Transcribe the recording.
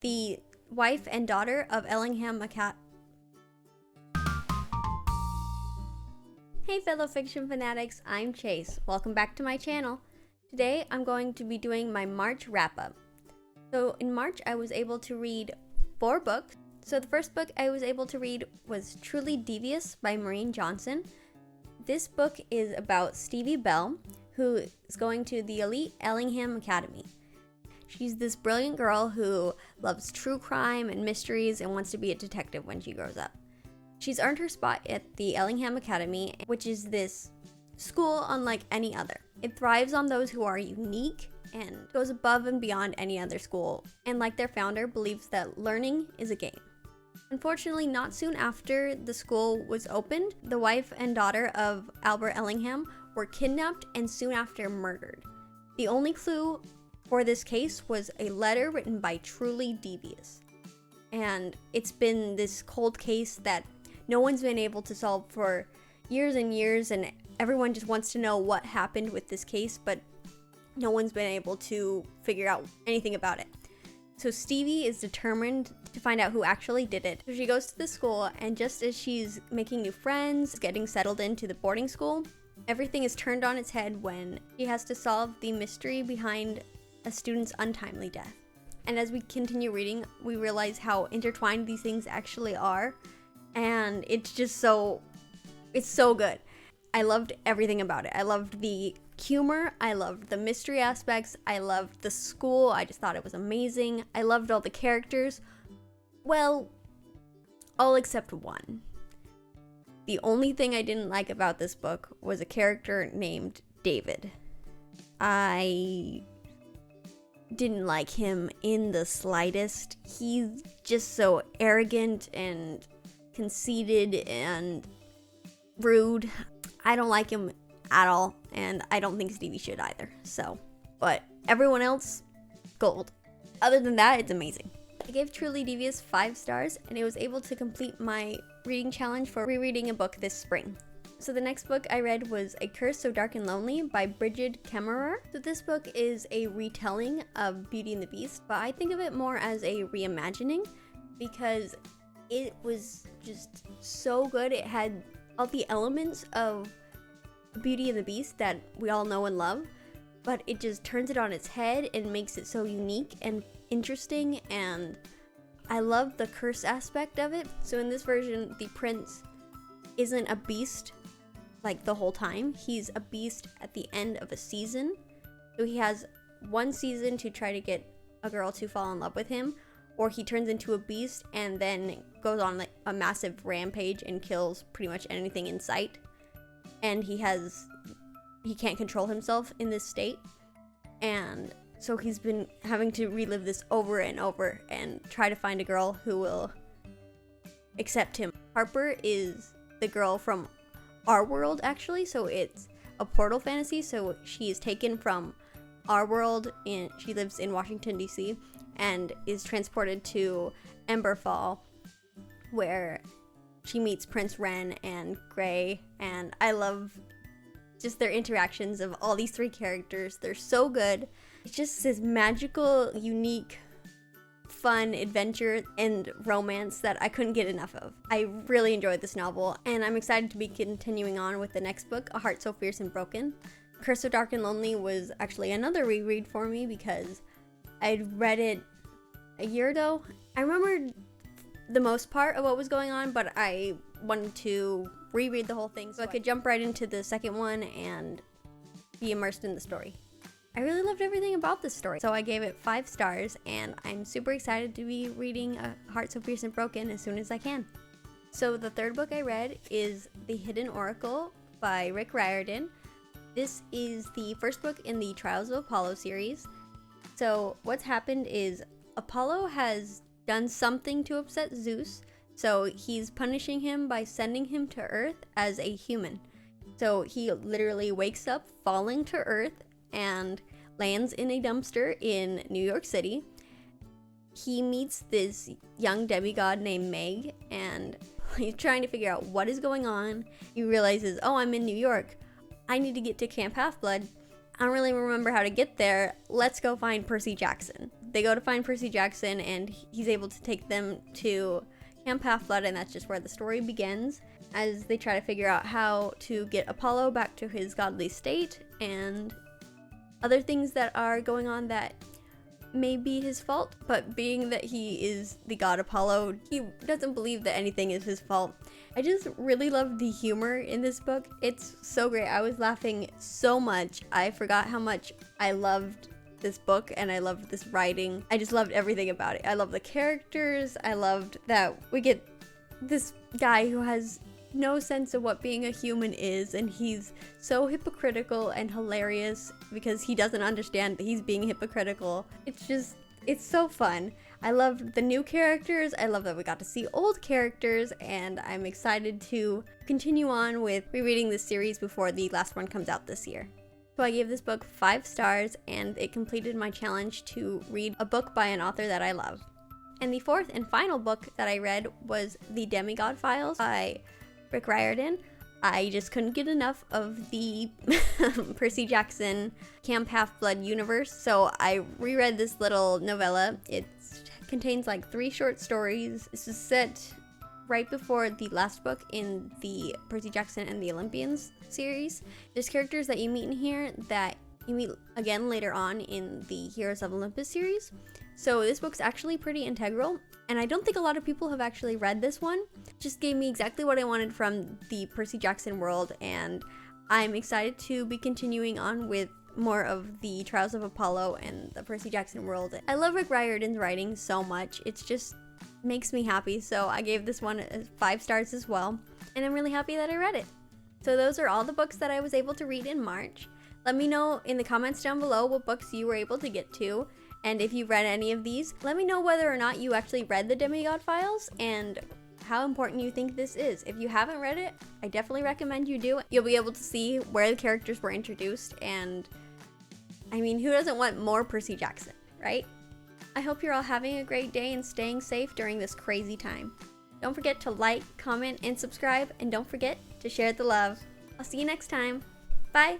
the wife and daughter of Ellingham Academy. Hey fellow fiction fanatics, I'm Chase. Welcome back to my channel. Today I'm going to be doing my March wrap-up. So in March I was able to read 4 books. So the first book I was able to read was Truly Devious by Maureen Johnson. This book is about Stevie Bell, who is going to the elite Ellingham Academy. She's this brilliant girl who loves true crime and mysteries and wants to be a detective when she grows up. She's earned her spot at the Ellingham Academy, which is this school unlike any other. It thrives on those who are unique and goes above and beyond any other school, and like their founder, believes that learning is a game. Unfortunately, not soon after the school was opened, the wife and daughter of Albert Ellingham were kidnapped and soon after murdered. The only clue for this case was a letter written by Truly Devious. And it's been this cold case that no one's been able to solve for years and years, and everyone just wants to know what happened with this case, but no one's been able to figure out anything about it. So Stevie is determined to find out who actually did it. So she goes to the school, and just as she's making new friends, getting settled into the boarding school, everything is turned on its head when she has to solve the mystery behind a student's untimely death. And as we continue reading, we realize how intertwined these things actually are, and it's so good. I loved everything about it. I loved the humor, I loved the mystery aspects, I loved the school, I just thought it was amazing. I loved all the characters. Well, all except one. The only thing I didn't like about this book was a character named David. I didn't like him in the slightest. He's just so arrogant and conceited and rude. I don't like him at all, and I don't think Stevie should either. So, but everyone else, gold. Other than that, it's amazing. I gave Truly Devious 5 stars, and I was able to complete my reading challenge for rereading a book this spring. So the next book I read was A Curse So Dark and Lonely by Bridget Kemmerer. So this book is a retelling of Beauty and the Beast, but I think of it more as a reimagining because it was just so good. It had all the elements of Beauty and the Beast that we all know and love, but it just turns it on its head and makes it so unique and interesting, and I love the curse aspect of it. So in this version, the prince isn't a beast like the whole time. He's a beast at the end of a season. So he has one season to try to get a girl to fall in love with him, or he turns into a beast and then goes on like a massive rampage and kills pretty much anything in sight. And he can't control himself in this state. And so he's been having to relive this over and over and try to find a girl who will accept him. Harper is the girl from our world, actually, so it's a portal fantasy. So she is taken from our world, and she lives in Washington, D.C., and is transported to Emberfall, where she meets Prince Ren and Gray, and I love just their interactions of all these 3 characters. They're so good. It's just this magical, unique, fun adventure and romance that I couldn't get enough of. I really enjoyed this novel, and I'm excited to be continuing on with the next book, A Heart So Fierce and Broken. Curse So Dark and Lonely was actually another reread for me because I'd read it a year ago. I remembered the most part of what was going on, but I wanted to reread the whole thing so I could jump right into the second one and be immersed in the story. I really loved everything about this story, so I gave it 5 stars, and I'm super excited to be reading A Heart So Fierce and Broken as soon as I can. So the third book I read is The Hidden Oracle by Rick Riordan. This is the first book in the Trials of Apollo series. So what's happened is Apollo has done something to upset Zeus, so he's punishing him by sending him to Earth as a human. So he literally wakes up falling to Earth and lands in a dumpster in New York City. He meets this young demigod named Meg, and he's trying to figure out what is going on. He realizes, oh, I'm in New York. I need to get to Camp Half-Blood. I don't really remember how to get there. Let's go find Percy Jackson. they go to find Percy Jackson, and he's able to take them to Camp Half-Blood, and that's just where the story begins, as they try to figure out how to get Apollo back to his godly state, and other things that are going on that may be his fault, but being that he is the god Apollo, he doesn't believe that anything is his fault. I just really love the humor in this book. It's so great. I was laughing so much. I forgot how much I loved this book and I loved this writing. I just loved everything about it. I love the characters. I loved that we get this guy who has no sense of what being a human is, and he's so hypocritical and hilarious because he doesn't understand that he's being hypocritical. It's so fun. I love the new characters. I love that we got to see old characters, and I'm excited to continue on with rereading this series before the last one comes out this year. So I gave this book 5 stars, and it completed my challenge to read a book by an author that I love. And the 4th and final book that I read was The Demigod Files by Rick Riordan. I just couldn't get enough of the Percy Jackson Camp Half-Blood universe, so I reread this little novella. It contains like 3 short stories. This is set right before the last book in the Percy Jackson and the Olympians series. There's characters that you meet in here that you meet again later on in the Heroes of Olympus series. So this book's actually pretty integral, and I don't think a lot of people have actually read this one. It just gave me exactly what I wanted from the Percy Jackson world, and I'm excited to be continuing on with more of the Trials of Apollo and the Percy Jackson world. I love Rick Riordan's writing so much. It's just makes me happy, so I gave this one 5 stars as well, and I'm really happy that I read it. So those are all the books that I was able to read in March. Let me know in the comments down below what books you were able to get to, and if you read any of these. Let me know whether or not you actually read the Demigod Files and how important you think this is. If you haven't read it, I definitely recommend you do. You'll be able to see where the characters were introduced, and I mean, who doesn't want more Percy Jackson, right? I hope you're all having a great day and staying safe during this crazy time. Don't forget to like, comment, and subscribe, and don't forget to share the love. I'll see you next time. Bye!